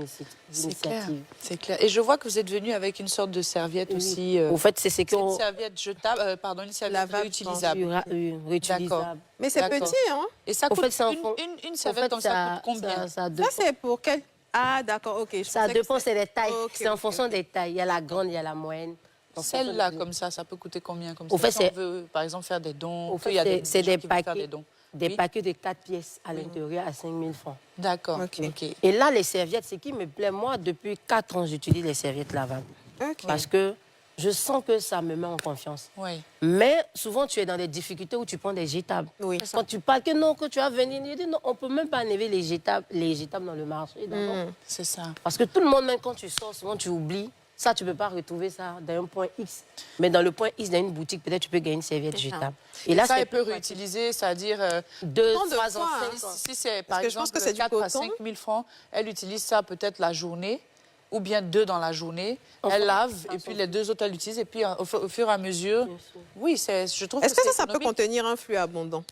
C'est clair, d'initiative. c'est clair. Et je vois que vous êtes venu avec une sorte de serviette aussi. Au fait, c'est ce qu'on... Une serviette jetable, pardon, une serviette Lavable, réutilisable. Réutilisable. Mais c'est D'accord. petit, hein? Et ça Au coûte, fait, c'est en une serviette comme ça coûte combien? Ça, c'est pour quel... Ah, d'accord, ok. Ça dépend, c'est les tailles. Ok, c'est en ok, fonction des tailles. Il y a la grande, il y a la moyenne. Celle-là, comme ça peut coûter combien comme Au ça? fait, Si on veut, par exemple, faire des dons. Au fait, il y a c'est gens des qui veulent faire paquets, des dons. des Oui. paquets de 4 pièces à l'intérieur à 5 000 francs. D'accord, Ok. ok. Et là, les serviettes, ce qui me plaît, moi, depuis 4 ans, j'utilise les serviettes lavables. Ok. Parce que je sens que ça me met en confiance. Oui. Mais souvent, tu es dans des difficultés où tu prends des jetables. Oui. Quand tu parles que non, que tu vas venir, il dit non, on ne peut même pas enlever les jetables dans le marché. d'accord? C'est ça. Parce que tout le monde, même quand tu sors, souvent tu oublies. Ça, tu ne peux pas retrouver ça dans un point X. Mais dans le point X, dans une boutique, peut-être tu peux gagner une serviette jetable. Et là, ça, c'est elle peut réutiliser, c'est-à-dire 2, Tant de 3 ans, fois, 5 ans. si c'est par Parce que je pense exemple que c'est du 4 à coton. 5 000 francs, elle utilise ça peut-être la journée ou bien 2 dans la journée. Enfin, Elle lave ça et puis s'en les 2 autres, elle utilise. Et puis au fur et à mesure, Bien sûr. oui, je trouve Est-ce que c'est ça peut économique. contenir un flux abondant?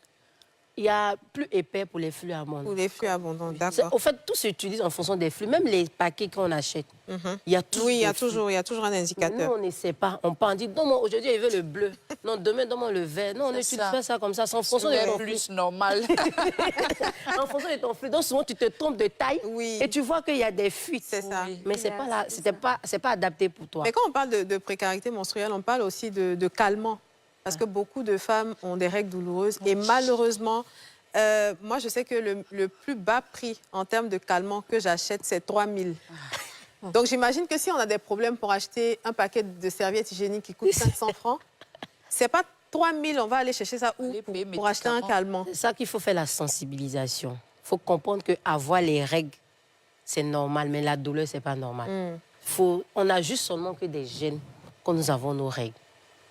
Il y a plus épais pour les flux à Ou amande. les flux abondants, d'accord. Au fait, tout s'utilise en fonction des flux. Même les paquets qu'on achète, il y a toujours Oui, il y a des flux. toujours un Mais indicateur. nous, on n'essaie pas. On parle, on dit, non, moi, aujourd'hui, je veux le bleu. Non, demain, donne-moi le vert. Non, on C'est utilise ça. pas ça comme ça. C'est en fonction de C'est ton flux. plus normal. En fonction de ton flux. Donc, souvent, tu te trompes de taille Oui. et tu vois qu'il y a des fuites. C'est ça. Oui. Mais c'est pas adapté pour toi. Mais quand on parle de précarité menstruelle, on parle aussi de calmant. Parce que beaucoup de femmes ont des règles douloureuses. Et malheureusement, moi, je sais que le plus bas prix en termes de calmant que j'achète, c'est 3 000. Donc, j'imagine que si on a des problèmes pour acheter un paquet de serviettes hygiéniques qui coûte 500 francs, c'est pas 3 000, on va aller chercher ça où Aller payer pour acheter un médicaments. calmant? C'est ça qu'il faut faire la sensibilisation. Il faut comprendre qu'avoir les règles, c'est normal, mais la douleur, c'est pas normal. On a juste seulement que des gènes quand nous avons nos règles.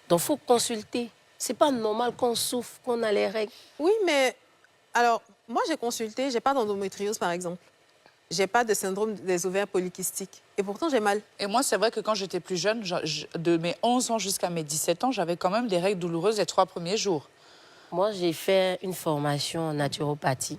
Donc, il faut consulter. C'est pas normal qu'on souffre, qu'on a les règles. Oui, mais alors, moi, j'ai consulté, j'ai pas d'endométriose, par exemple. J'ai pas de syndrome des ovaires polykystiques. Et pourtant, j'ai mal. Et moi, c'est vrai que quand j'étais plus jeune, de mes 11 ans jusqu'à mes 17 ans, j'avais quand même des règles douloureuses les 3 premiers jours. Moi, j'ai fait une formation en naturopathie.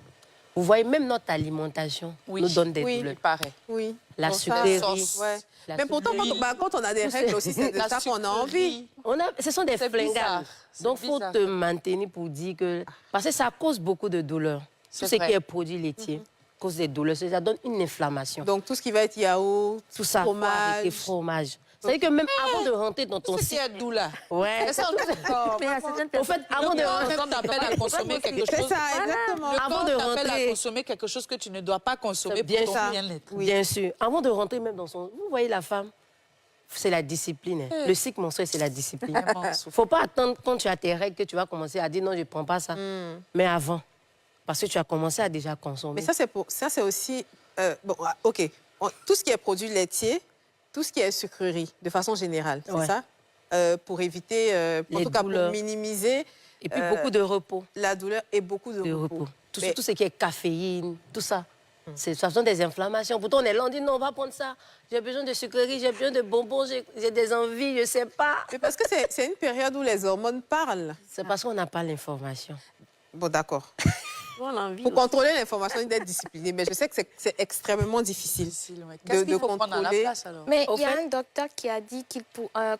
Vous voyez, même notre alimentation nous donne des Oui. douleurs. Il paraît. Oui. La Bon, ça, sucrerie. ouais. La Mais pourtant, sucrerie. quand on a des règles aussi, c'est de La ça qu'on a envie. sucrerie. Ce sont des C'est flingables. bizarre. Donc, C'est il faut bizarre. te maintenir pour dire que... Parce que ça cause beaucoup de douleurs. Tout C'est ce vrai. qui est produit laitier cause des douleurs. Ça donne une inflammation. Donc, tout ce qui va être yaourt, Tout ça, faut arrêter, fromage. fromage. C'est-à-dire que même avant de rentrer dans ton Tout ce qui cycle... est doux là. Ouais. Mais ça, on est d'accord. Au fait, avant de rentrer... Quand t'appelles à consommer quelque C'est chose... ça, exactement. Le Avant corps de t'appelle rentrer- à consommer quelque chose que tu ne dois pas consommer Bien pour ton ça. bien-être. Bien sûr. Avant de rentrer même dans son... Vous voyez la femme, c'est la discipline. hein. Le cycle menstruel, c'est la discipline. Vraiment, Il ne faut pas attendre quand tu as tes règles que tu vas commencer à dire non, je ne prends pas ça. Mais avant. Parce que tu as commencé à déjà consommer. Mais ça, c'est aussi... bon, OK. Tout ce qui est produit laitier, tout ce qui est sucrerie, de façon générale, c'est Ouais. ça? Pour éviter, en Les tout cas, douleurs. pour minimiser Et puis beaucoup de repos. la douleur et beaucoup de repos. Mais- Tout ce qui est caféine, tout ça. Ce sont des inflammations. Pourtant, on est là, on dit non, on va prendre ça. J'ai besoin de sucreries, j'ai besoin de bonbons, j'ai des envies, je ne sais pas. Mais parce que c'est une période où les hormones parlent. C'est parce qu'on n'a pas l'information. Bon, d'accord. On a envie Pour aussi. contrôler l'information et d'être discipliné, mais je sais que c'est extrêmement difficile. Qu'est-ce de qu'il faut prendre à la contrôler. place alors? Mais Au il y a fait- un docteur qui a dit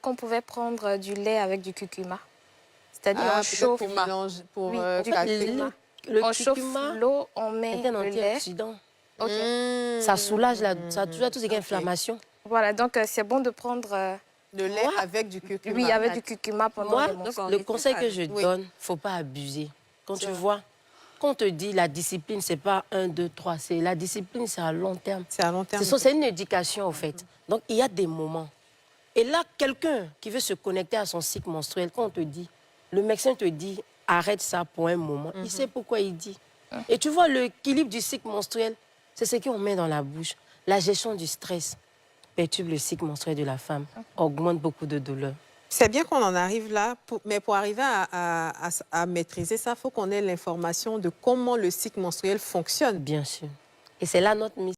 qu'on pouvait prendre du lait avec du curcuma. C'est-à-dire on Peut-être chauffe, pour mélanger, pour Oui, du calmer. curcuma. Le on chauffe curcuma l'eau, on met est un le lait. antioxydant. Ok. Ça soulage tout ce qui est inflammation. Voilà, donc c'est bon de prendre Le lait avec du curcuma. oui, avec du curcuma pendant Moi, les menstruations. le conseil que je Oui. donne, il ne faut pas abuser. Quand tu vois, quand on te dit la discipline, ce n'est pas 1, 2, 3. La discipline, c'est à long terme. C'est à long terme. C'est une éducation, en fait. Donc, il y a des moments. Et là, quelqu'un qui veut se connecter à son cycle menstruel, quand on te dit, le médecin te dit, arrête ça pour un moment, il sait pourquoi il dit. Et tu vois, l'équilibre du cycle menstruel, c'est ce qu'on met dans la bouche. La gestion du stress perturbe le cycle menstruel de la femme, augmente beaucoup de douleurs. C'est bien qu'on en arrive là, mais pour arriver à maîtriser ça, il faut qu'on ait l'information de comment le cycle menstruel fonctionne. Bien sûr. Et c'est là notre mission.